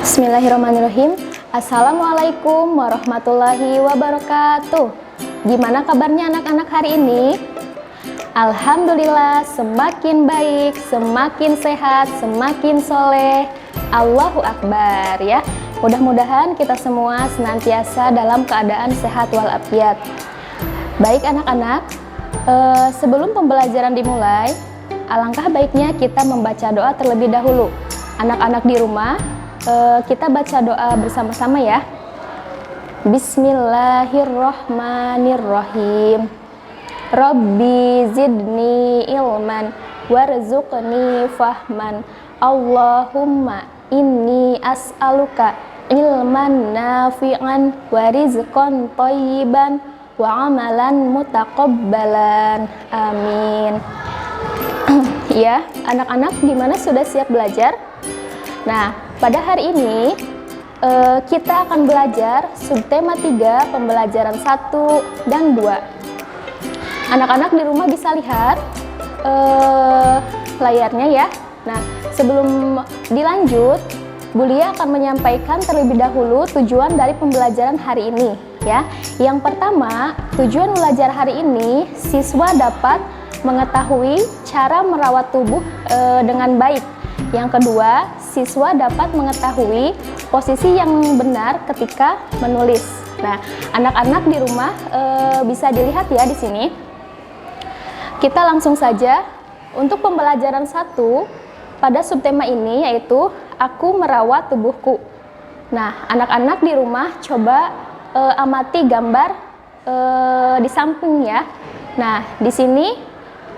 Bismillahirrahmanirrahim. Assalamualaikum warahmatullahi wabarakatuh. Gimana kabarnya anak-anak hari ini? Alhamdulillah semakin baik, semakin sehat, semakin soleh. Allahu Akbar ya. Mudah-mudahan kita semua senantiasa dalam keadaan sehat walafiat. Baik anak-anak, sebelum pembelajaran dimulai, alangkah baiknya kita membaca doa terlebih dahulu. Anak-anak di rumah, kita baca doa bersama-sama ya. Bismillahirrahmanirrahim. Rabbi zidni ilman warzuqni fahman. Allahumma inni as'aluka ilman nafi'an wa rizqan thayyiban wa amalan mutaqabbalan. Amin. Ya, anak-anak gimana, sudah siap belajar? Nah, pada hari ini kita akan belajar subtema 3 pembelajaran 1 dan 2. Anak-anak di rumah bisa lihat layarnya ya. Nah, sebelum dilanjut, Bu Lia akan menyampaikan terlebih dahulu tujuan dari pembelajaran hari ini ya. Yang pertama, tujuan belajar hari ini siswa dapat mengetahui cara merawat tubuh dengan baik. Yang kedua, siswa dapat mengetahui posisi yang benar ketika menulis. Nah, anak-anak di rumah bisa dilihat ya di sini. Kita langsung saja untuk pembelajaran 1 pada subtema ini, yaitu aku merawat tubuhku. Nah, anak-anak di rumah coba amati gambar di samping ya. Nah, di sini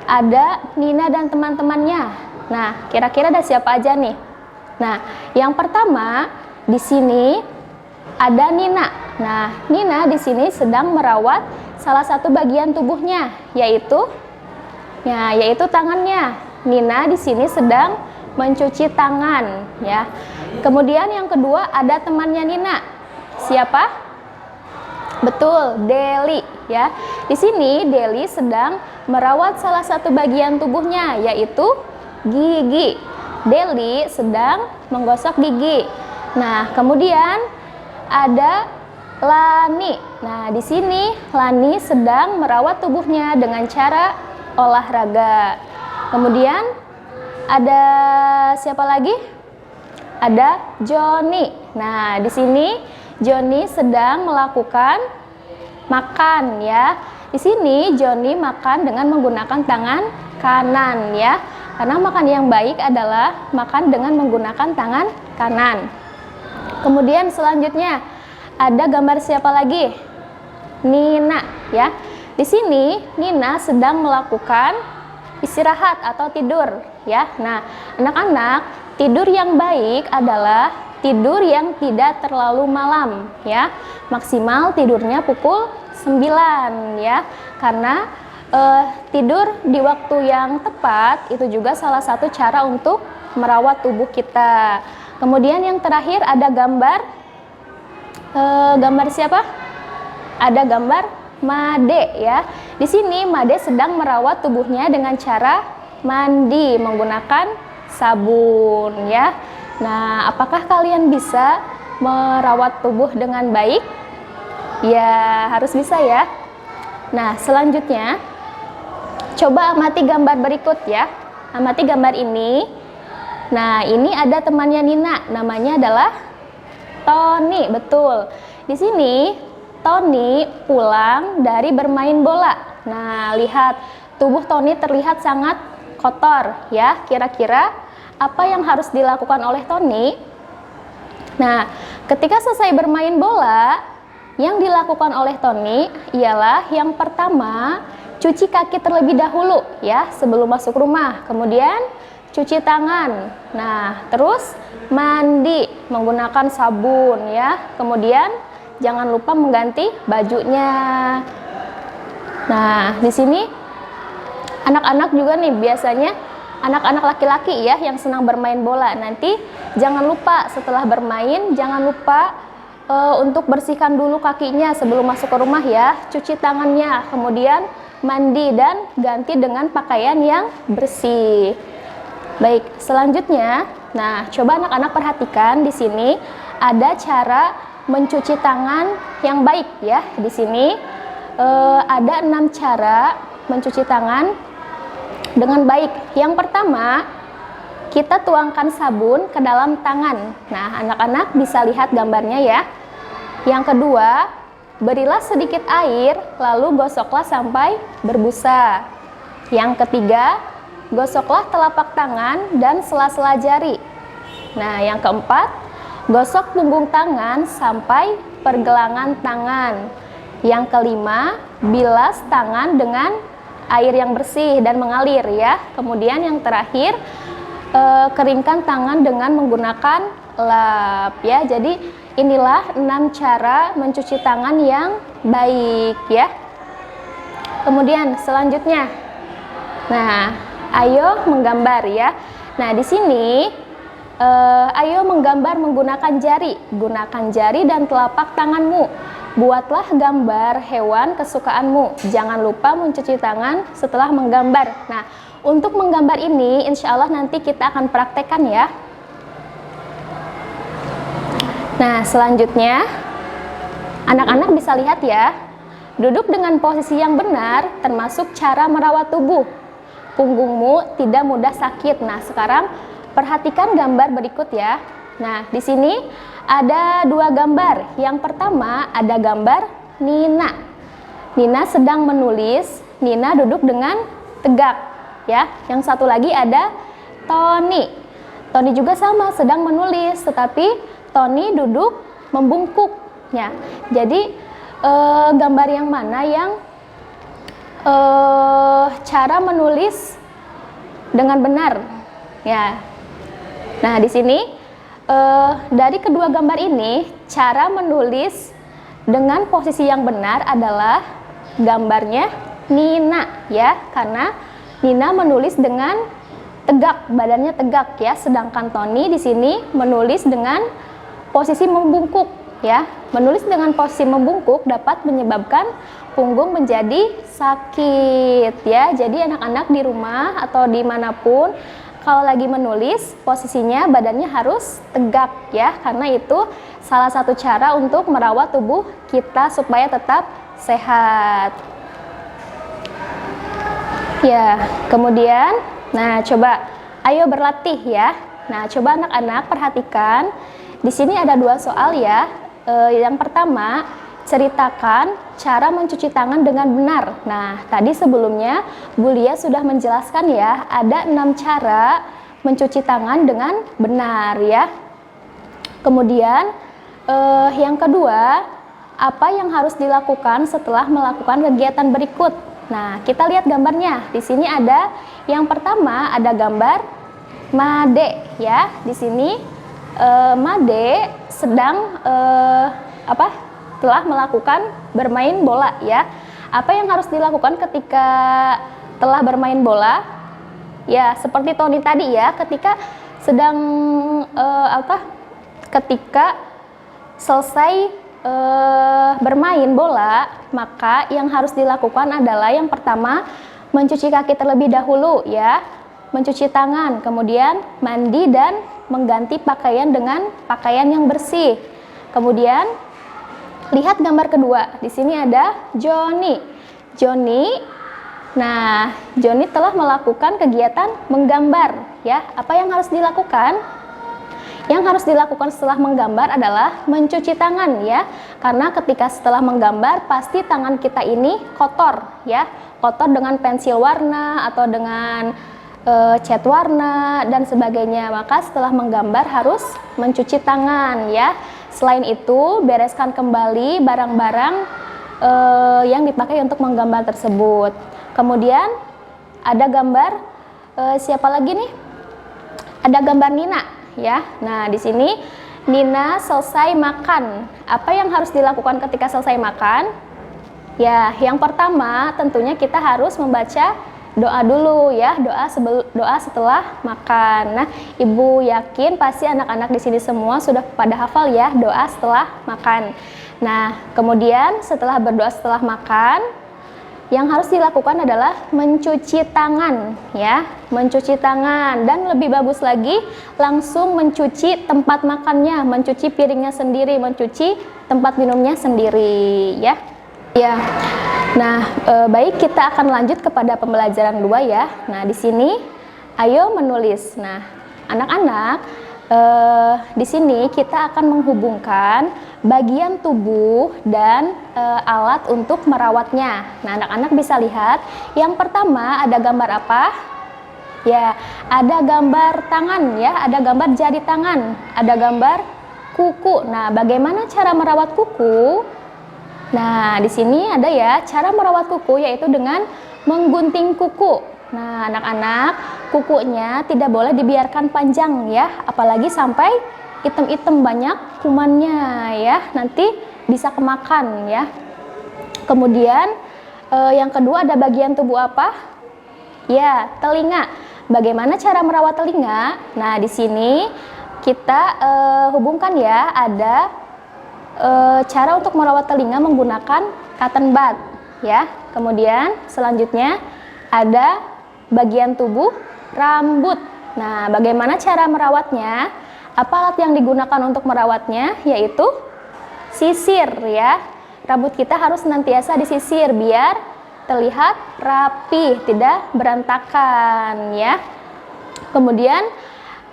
ada Nina dan teman-temannya. Nah, kira-kira ada siapa aja nih? Nah, yang pertama di sini ada Nina. Nah, Nina di sini sedang merawat salah satu bagian tubuhnya, yaitu tangannya. Nina di sini sedang mencuci tangan, ya. Kemudian yang kedua ada temannya Nina. Siapa? Betul, Deli, ya. Di sini Deli sedang merawat salah satu bagian tubuhnya, yaitu gigi. Deli sedang menggosok gigi. Nah, kemudian ada Lani. Nah, di sini Lani sedang merawat tubuhnya dengan cara olahraga. Kemudian ada siapa lagi? Ada Joni. Nah, di sini Joni sedang melakukan makan ya. Di sini Joni makan dengan menggunakan tangan kanan ya. Karena makan yang baik adalah makan dengan menggunakan tangan kanan. Kemudian selanjutnya ada gambar siapa lagi? Nina ya. Di sini Nina sedang melakukan istirahat atau tidur ya. Nah, anak-anak, tidur yang baik adalah tidur yang tidak terlalu malam ya. Maksimal tidurnya pukul 9 ya. Karena tidur di waktu yang tepat itu juga salah satu cara untuk merawat tubuh kita. Kemudian yang terakhir ada gambar siapa? Ada gambar Made ya. Di sini Made sedang merawat tubuhnya dengan cara mandi menggunakan sabun ya. Nah, apakah kalian bisa merawat tubuh dengan baik? Ya, harus bisa ya. Nah, selanjutnya coba amati gambar berikut ya. Amati gambar ini. Nah, ini ada temannya Nina, namanya adalah Tony. Betul. Di sini Tony pulang dari bermain bola. Nah, lihat tubuh Tony terlihat sangat kotor ya. Kira-kira apa yang harus dilakukan oleh Tony? Nah, ketika selesai bermain bola, yang dilakukan oleh Tony ialah yang pertama cuci kaki terlebih dahulu ya sebelum masuk rumah. Kemudian cuci tangan. Nah, terus mandi menggunakan sabun ya. Kemudian jangan lupa mengganti bajunya. Nah, di sini anak-anak juga nih, biasanya anak-anak laki-laki ya yang senang bermain bola. Nanti jangan lupa setelah bermain, jangan lupa untuk bersihkan dulu kakinya sebelum masuk ke rumah ya. Cuci tangannya, kemudian mandi dan ganti dengan pakaian yang bersih. Baik, selanjutnya Nah, coba anak-anak perhatikan di sini ada cara mencuci tangan yang baik ya. Di sini ada 6 cara mencuci tangan dengan baik. Yang pertama, kita tuangkan sabun ke dalam tangan. Nah, anak-anak bisa lihat gambarnya ya. Yang kedua, berilah sedikit air, lalu gosoklah sampai berbusa. Yang ketiga, gosoklah telapak tangan dan sela-sela jari. Nah, yang keempat, gosok punggung tangan sampai pergelangan tangan. Yang kelima, bilas tangan dengan air yang bersih dan mengalir ya. Kemudian yang terakhir, keringkan tangan dengan menggunakan lap ya. Jadi inilah 6 cara mencuci tangan yang baik ya. Kemudian selanjutnya, nah, ayo menggambar ya. Nah, di sini ayo menggambar menggunakan jari. Gunakan jari dan telapak tanganmu. Buatlah gambar hewan kesukaanmu. Jangan lupa mencuci tangan setelah menggambar. Nah, untuk menggambar ini insya Allah nanti kita akan praktekkan ya. Nah, selanjutnya anak-anak bisa lihat ya. Duduk dengan posisi yang benar termasuk cara merawat tubuh. Punggungmu tidak mudah sakit. Nah, sekarang perhatikan gambar berikut ya. Nah, di sini ada 2 gambar. Yang pertama ada gambar Nina. Nina sedang menulis. Nina duduk dengan tegak ya. Yang satu lagi ada Tony. Tony juga sama sedang menulis, tetapi Tony duduk membungkuk ya. Jadi gambar yang mana yang cara menulis dengan benar ya. Nah, di sini dari kedua gambar ini cara menulis dengan posisi yang benar adalah gambarnya Nina ya, karena Nina menulis dengan tegak, badannya tegak ya, sedangkan Tony di sini menulis dengan posisi membungkuk ya. Menulis dengan posisi membungkuk dapat menyebabkan punggung menjadi sakit ya. Jadi anak-anak di rumah atau dimanapun kalau lagi menulis posisinya badannya harus tegak ya, karena itu salah satu cara untuk merawat tubuh kita supaya tetap sehat ya. Kemudian nah, coba ayo berlatih ya. Nah, coba anak-anak perhatikan di sini ada 2 soal ya. Yang pertama, ceritakan cara mencuci tangan dengan benar. Nah, tadi sebelumnya Bu Lia sudah menjelaskan ya, ada 6 cara mencuci tangan dengan benar ya. Kemudian yang kedua, apa yang harus dilakukan setelah melakukan kegiatan berikut? Nah, kita lihat gambarnya. Di sini ada yang pertama ada gambar Made ya. Di sini Made sedang telah melakukan bermain bola ya. Apa yang harus dilakukan ketika telah bermain bola? Ya, seperti Tony tadi ya, ketika sedang ketika selesai bermain bola, maka yang harus dilakukan adalah yang pertama mencuci kaki terlebih dahulu ya, mencuci tangan, kemudian mandi dan mengganti pakaian dengan pakaian yang bersih. Kemudian lihat gambar kedua. Di sini ada Johnny. Nah, Johnny telah melakukan kegiatan menggambar ya. Apa yang harus dilakukan? Yang harus dilakukan setelah menggambar adalah mencuci tangan ya. Karena ketika setelah menggambar pasti tangan kita ini kotor ya. Kotor dengan pensil warna atau dengan cat warna dan sebagainya. Maka setelah menggambar harus mencuci tangan ya. Selain itu, bereskan kembali barang-barang yang dipakai untuk menggambar tersebut. Kemudian ada gambar siapa lagi nih? Ada gambar Nina ya. Nah, di sini Nina selesai makan. Apa yang harus dilakukan ketika selesai makan? Ya, yang pertama tentunya kita harus membaca doa dulu ya, doa setelah makan. Nah, Ibu yakin pasti anak-anak di sini semua sudah pada hafal ya doa setelah makan. Nah, kemudian setelah berdoa setelah makan, yang harus dilakukan adalah mencuci tangan ya, mencuci tangan, dan lebih bagus lagi langsung mencuci tempat makannya, mencuci piringnya sendiri, mencuci tempat minumnya sendiri ya. Ya. Nah, baik, kita akan lanjut kepada pembelajaran 2 ya. Nah, di sini ayo menulis. Nah, anak-anak, di sini kita akan menghubungkan bagian tubuh dan alat untuk merawatnya. Nah, anak-anak bisa lihat, yang pertama ada gambar apa? Ya, ada gambar tangan ya, ada gambar jari tangan, ada gambar kuku. Nah, bagaimana cara merawat kuku? Nah, di sini ada ya cara merawat kuku, yaitu dengan menggunting kuku. Nah, anak-anak, kukunya tidak boleh dibiarkan panjang ya, apalagi sampai item-item banyak kumannya ya, nanti bisa kemakan ya. Kemudian yang kedua ada bagian tubuh apa? Ya, telinga. Bagaimana cara merawat telinga? Nah, di sini kita hubungkan ya, ada cara untuk merawat telinga menggunakan cotton bud ya. Kemudian selanjutnya ada bagian tubuh rambut. Nah, bagaimana cara merawatnya? Apa alat yang digunakan untuk merawatnya? Yaitu sisir ya. Rambut kita harus senantiasa disisir biar terlihat rapi, tidak berantakan ya. Kemudian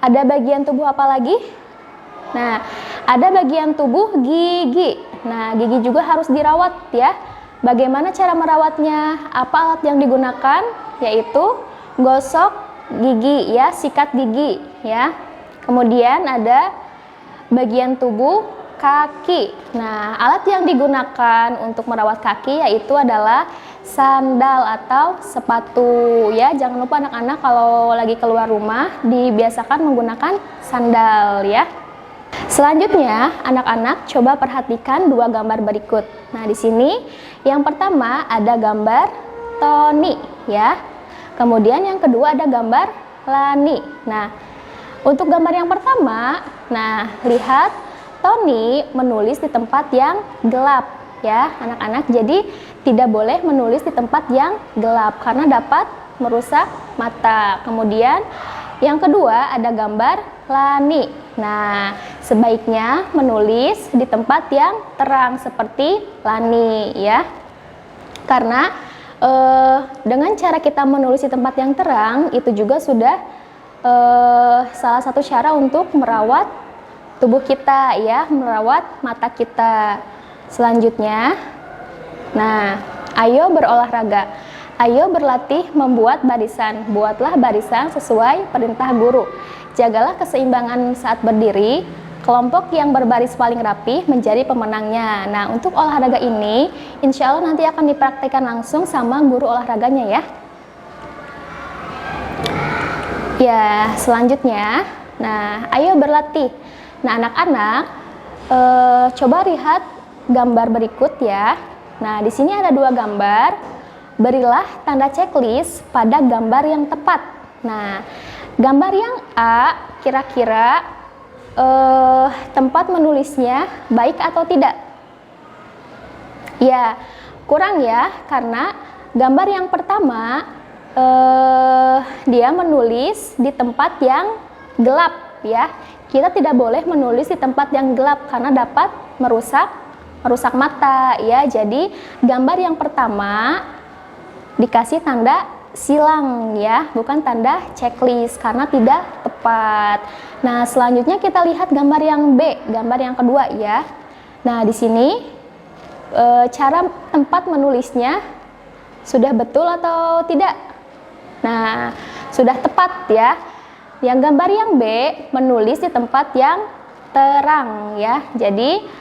ada bagian tubuh apa lagi? Nah, ada bagian tubuh gigi. Nah, gigi juga harus dirawat ya. Bagaimana cara merawatnya? Apa alat yang digunakan? Yaitu gosok gigi ya, sikat gigi ya. Kemudian ada bagian tubuh kaki. Nah, alat yang digunakan untuk merawat kaki yaitu adalah sandal atau sepatu ya. Jangan lupa anak-anak kalau lagi keluar rumah dibiasakan menggunakan sandal ya. Selanjutnya, anak-anak coba perhatikan 2 gambar berikut. Nah, di sini yang pertama ada gambar Tony ya. Kemudian yang kedua ada gambar Lani. Nah, untuk gambar yang pertama, nah lihat Tony menulis di tempat yang gelap ya, anak-anak. Jadi tidak boleh menulis di tempat yang gelap karena dapat merusak mata. Kemudian yang kedua ada gambar Lani. Nah, sebaiknya menulis di tempat yang terang seperti Lani ya. Karena dengan cara kita menulis di tempat yang terang itu juga sudah salah satu cara untuk merawat tubuh kita ya, merawat mata kita. Selanjutnya, nah, ayo berolahraga. Ayo berlatih membuat barisan. Buatlah barisan sesuai perintah guru. Jagalah keseimbangan saat berdiri. Kelompok yang berbaris paling rapi menjadi pemenangnya. Nah, untuk olahraga ini insya Allah nanti akan dipraktikkan langsung sama guru olahraganya ya. Ya, selanjutnya, nah ayo berlatih. Nah, anak-anak coba lihat gambar berikut ya. Nah, di sini ada 2 gambar. Berilah tanda checklist pada gambar yang tepat. Nah, gambar yang A kira-kira tempat menulisnya baik atau tidak? Ya, kurang ya, karena gambar yang pertama dia menulis di tempat yang gelap ya. Kita tidak boleh menulis di tempat yang gelap karena dapat merusak mata ya. Jadi gambar yang pertama dikasih tanda silang ya, bukan tanda checklist karena tidak tepat. Nah, selanjutnya kita lihat gambar yang B, gambar yang kedua ya. Nah, di sini cara tempat menulisnya sudah betul atau tidak? Nah, sudah tepat ya. Yang gambar yang B menulis di tempat yang terang ya. Jadi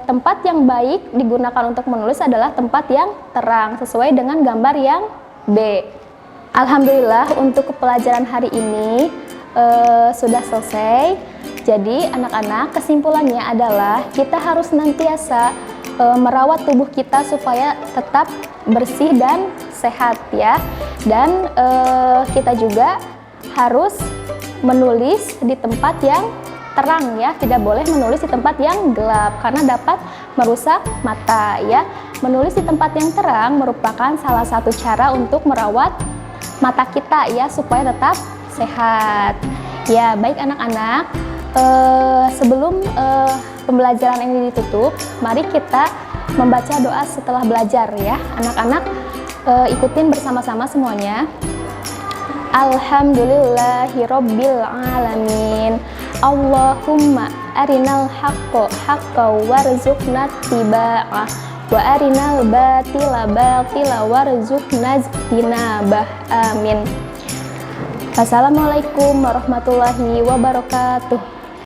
tempat yang baik digunakan untuk menulis adalah tempat yang terang sesuai dengan gambar yang B. Alhamdulillah untuk pelajaran hari ini sudah selesai. Jadi anak-anak, kesimpulannya adalah kita harus senantiasa merawat tubuh kita supaya tetap bersih dan sehat ya. Dan kita juga harus menulis di tempat yang terang ya, tidak boleh menulis di tempat yang gelap karena dapat merusak mata ya. Menulis di tempat yang terang merupakan salah satu cara untuk merawat mata kita ya supaya tetap sehat. Ya, baik anak-anak, sebelum pembelajaran ini ditutup, mari kita membaca doa setelah belajar ya. Anak-anak ikutin bersama-sama semuanya. Alhamdulillahirabbil alamin. Allahumma arinal haqqo haqqan warzuqna ittiba'ah wa arinal batila batila warzuqna ijtinabah. Amin. Wassalamualaikum warahmatullahi wabarakatuh.